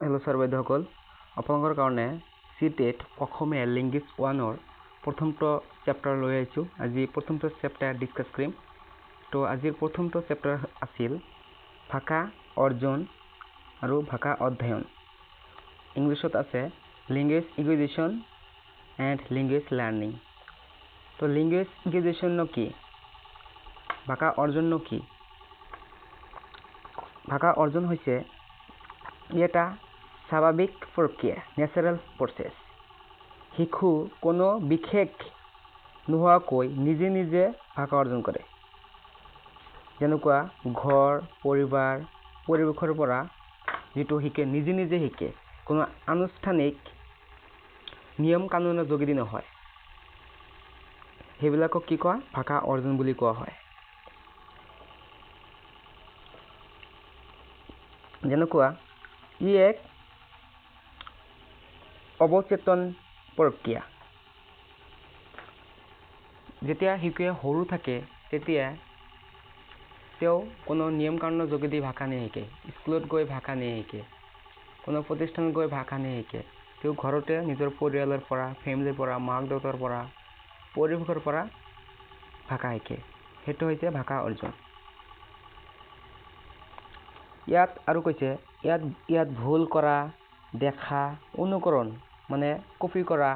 Hello' sir বাইদেউসকল, আপোনালোকৰ কাৰণে CTET অসমীয়া লেংগুৱেজ 1ৰ প্ৰথমটো চেপ্টাৰ লৈ আহিছোঁ। আজি প্ৰথমটো চেপ্টাৰ ডিছকাছ কৰিম। তো আজিৰ প্ৰথমটো চেপ্টাৰ আছিল ভাষা অৰ্জন আৰু ভাষা অধ্যয়ন। ইংলিছত আছে language acquisition and language learning. তো লেংগুৱেজ একুইজিশ্যন কি? ভাষা অৰ্জন কি? ভাষা অৰ্জন হৈছে এটা স্বাভাৱিক প্ৰক্ৰিয়া, নেচাৰেল প্ৰচেছ। শিশু কোনো বিশেষ নোহোৱাকৈ নিজে নিজে ভাষা অৰ্জন কৰে। যেনেকুৱা ঘৰ, পৰিৱেশৰ পৰা যিটো শিকে, নিজে নিজে শিকে, কোনো আনুষ্ঠানিক নিয়ম কানুনৰ যোগেদি নহয়। সেইবিলাকক কি কোৱা? ভাষা অৰ্জন বুলি কোৱা হয়। যেনেকুৱা ই এক অৱচেতন প্ৰক্ৰিয়া। যেতিয়া শিশুৱে সৰু থাকে তেতিয়া তেওঁ কোনো নিয়ম কানুনৰ যোগেদি ভাষা নিশিকে, স্কুলত গৈ ভাষা নিশিকে, কোনো প্ৰতিষ্ঠানত গৈ ভাষা নিশিকে। তেওঁ ঘৰতে নিজৰ পৰিয়ালৰ পৰা, ফেমিলিৰ পৰা, মাক দেউতাৰ পৰা, পৰিৱেশৰ পৰা ভাষা শিকে। সেইটো হৈছে ভাষা অৰ্জন। ইয়াত আৰু কৈছে ইয়াত ভুল কৰা, দেখা, অনুকৰণ মানে কপি কৰা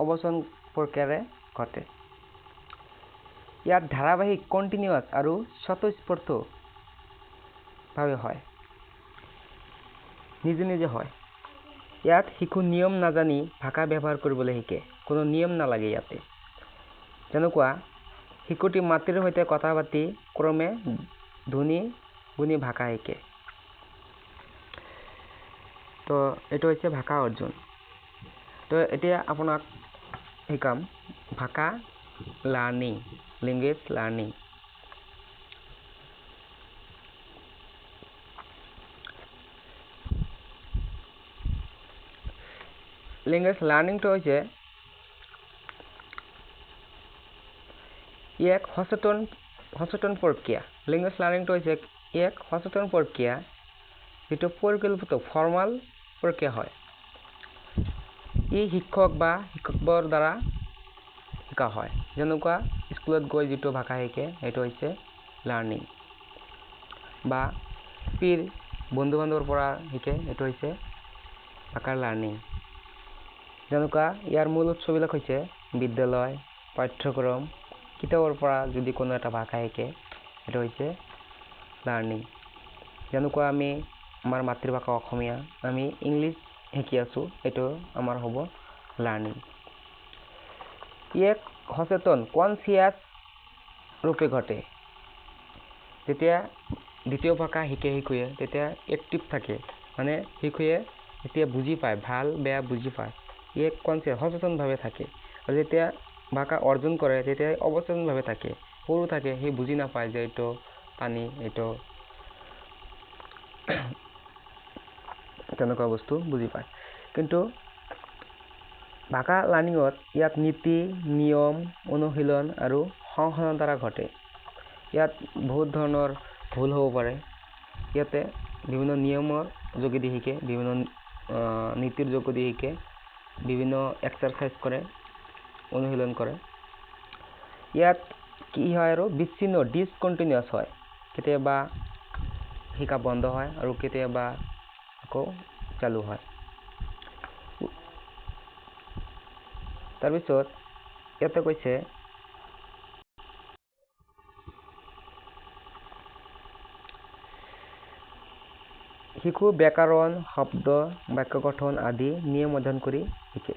অৱচেতন প্ৰক্ৰিয়াৰে ঘটে। ইয়াত ধাৰাবাহিক, কণ্টিনিউৱাছ আৰু স্বতঃস্ফূৰ্তভাৱে হয়, নিজে নিজে হয়। ইয়াত শিশু নিয়ম নাজানি ভাষা ব্যৱহাৰ কৰিবলৈ শিকে, কোনো নিয়ম নালাগে ইয়াতে। যেনেকুৱা শিশুটি মাতৃৰ সৈতে কথা পাতি ক্ৰমে ধ্বনি গুণি ভাষা শিকে। তো এইটো হৈছে ভাষা অৰ্জন। তো এতিয়া আপোনাক শিকাম ভাষা লাৰ্নিং, লেংগুৱেজ লাৰ্নিং। লেংগুৱেজ লাৰ্নিংটো হৈছে এক সচেতন প্ৰক্ৰিয়া। লেংগুৱেজ লাৰ্নিংটো হৈছে এক সচেতন প্ৰক্ৰিয়া, যিটো পৰিকল্পিত ফৰ্মাল প্ৰক্ৰিয়া হয়। ই শিক্ষক বা শিক্ষকৰ দ্বাৰা শিকা হয়। যেনেকুৱা স্কুলত গৈ যিটো ভাষা শিকে সেইটো হৈছে লাৰ্নিং, বা পীৰ বন্ধু বান্ধৱৰ পৰা শিকে এইটো হৈছে ভাষাৰ লাৰ্নিং। যেনেকুৱা ইয়াৰ মূল উৎসবিলাক হৈছে বিদ্যালয়, পাঠ্যক্ৰম, কিতাপৰ পৰা যদি কোনো এটা ভাষা শিকে এইটো হৈছে লাৰ্নিং। যেনেকুৱা আমি আমাৰ মাতৃভাষা অসমীয়া, আমি ইংলিছ শিকি আছোঁ, এইটো আমাৰ হ'ব লাৰ্নিং। ই এক সচেতন কনচিয়াছ ৰূপে ঘটে। যেতিয়া দ্বিতীয় ভাষা শিকে শিশুৱে তেতিয়া এক্টিভ থাকে, মানে শিশুৱে যেতিয়া বুজি পায়, ভাল বেয়া বুজি পায়, ই এক কনচিয়াছ সচেতনভাৱে থাকে। আৰু যেতিয়া ভাষা অৰ্জন কৰে তেতিয়া অৱচেতনভাৱে থাকে। সৰু থাকে, সি বুজি নাপায় যে এইটো পানী, এইটো তেনেকুৱা বস্তু বুজি পায়। কিন্তু ভাষা লাৰ্নিঙত ইয়াত নীতি, নিয়ম, অনুশীলন আৰু সংশোধনৰ দ্বাৰা ঘটে। ইয়াত বহুত ধৰণৰ ভুল হ'ব পাৰে। ইয়াতে বিভিন্ন নিয়মৰ যোগেদি শিকে, বিভিন্ন নীতিৰ যোগেদি শিকে, বিভিন্ন এক্সাৰচাইজ কৰে, অনুশীলন কৰে। ইয়াত কি হয় আৰু বিচ্ছিন্ন, ডিছকণ্টিনিউৱাছ হয়। কেতিয়াবা শিকা বন্ধ হয় আৰু কেতিয়াবা আকৌ চালু হয়। তাৰপিছত ইয়াতে কৈছে শিশু ব্যাকৰণ, শব্দ, বাক্য গঠন আদি নিয়ম অধ্যয়ন কৰি শিকে।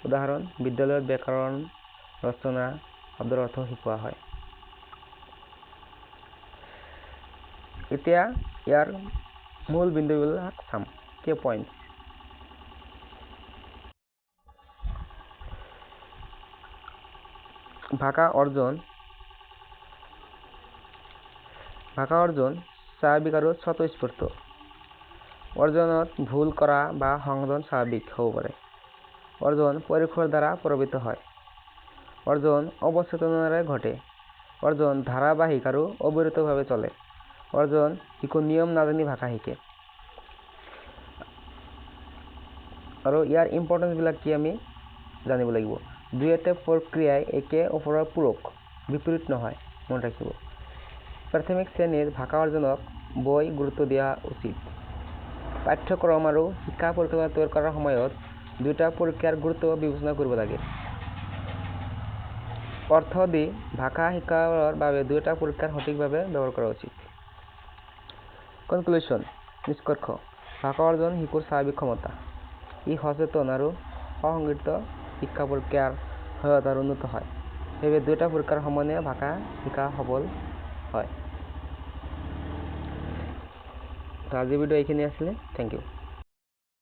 উদাহৰণ, বিদ্যালয়ত ব্যাকৰণ, ৰচনা, শব্দৰ অৰ্থ শিকোৱা হয়। এতিয়া ইয়াৰ মূল বিন্দুবিলাক চাম, কি পইণ্ট। ভাষা অৰ্জন স্বাভাৱিক আৰু স্বতঃস্ফূৰ্ত। অৰ্জনত ভুল কৰা বা সংশোধন স্বাভাৱিক হ'ব পাৰে। অৰ্জন পৰিৱেশৰ দ্বাৰা প্ৰভাৱিত হয়। অৰ্জন অৱচেতনেৰে ঘটে। অৰ্জন ধাৰাবাহিক আৰু অবিৰতভাৱে চলে। অৰ্জন শিশু নিয়ম নাজানি ভাষা শিকে। আৰু ইয়াৰ ইম্পৰ্টেঞ্চবিলাক কি আমি জানিব লাগিব। দুয়োটা প্ৰক্ৰিয়াই একে অপৰৰ পূৰক, বিপৰীত নহয়, মনত ৰাখিব। প্ৰাথমিক শ্ৰেণীৰ ভাষা অৰ্জনক বৰ গুৰুত্ব দিয়া উচিত। পাঠ্যক্ৰম আৰু শিক্ষা পৰিকল্পনা তৈয়াৰ কৰাৰ সময়ত দুয়োটা প্ৰক্ৰিয়াৰ গুৰুত্ব বিবেচনা কৰিব লাগে। অৰ্থ দি ভাষা শিকাৰ বাবে দুয়োটা প্ৰক্ৰিয়াৰ সঠিকভাৱে ব্যৱহাৰ কৰা উচিত। কনক্লুশ্যন, নিষ্কৰ্ষ, ভাষা অৰ্জন শিশুৰ স্বাভাৱিক ক্ষমতা। ই সচেতন আৰু সুসংগঠিত শিক্ষা প্ৰক্ৰিয়াৰ সহায়ত আৰু উন্নত হয়। সেয়েহে দুয়োটা প্ৰক্ৰিয়াৰ সমন্বয়ে ভাষা শিকা সফল হয়। আজিৰ ভিডিঅ' এইখিনি আছিলে। Thank U.